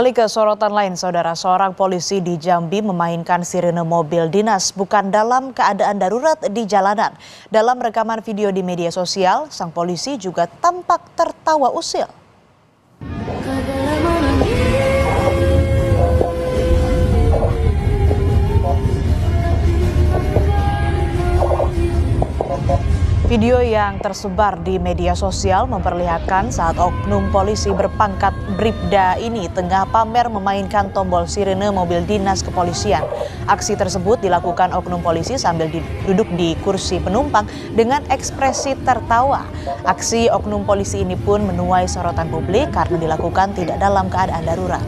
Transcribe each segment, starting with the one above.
Kali ke sorotan lain, saudara, seorang polisi di Jambi memainkan sirene mobil dinas bukan dalam keadaan darurat di jalanan. Dalam rekaman video di media sosial, sang polisi juga tampak tertawa usil. Video yang tersebar di media sosial memperlihatkan saat oknum polisi berpangkat Bribda ini tengah pamer memainkan tombol sirene mobil dinas kepolisian. Aksi tersebut dilakukan oknum polisi sambil duduk di kursi penumpang dengan ekspresi tertawa. Aksi oknum polisi ini pun menuai sorotan publik karena dilakukan tidak dalam keadaan darurat.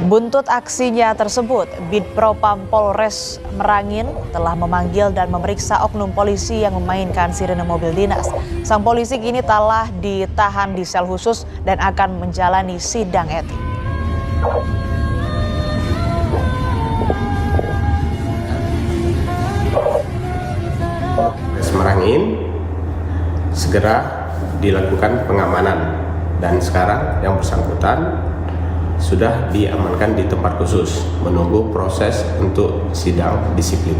Buntut aksinya tersebut, Bidpropam Polres Merangin telah memanggil dan memeriksa oknum polisi yang memainkan sirene mobil dinas. Sang polisi kini telah ditahan di sel khusus dan akan menjalani sidang etik. Polres Merangin segera dilakukan pengamanan dan sekarang yang bersangkutan sudah diamankan di tempat khusus menunggu proses untuk sidang disiplin.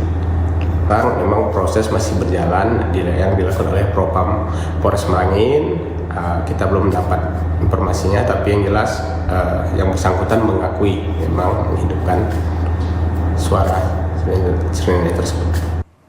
Memang proses masih berjalan yang dilakukan oleh Propam Polres Merangin. Kita belum dapat informasinya, tapi yang jelas yang bersangkutan mengakui memang menghidupkan suara sirene tersebut.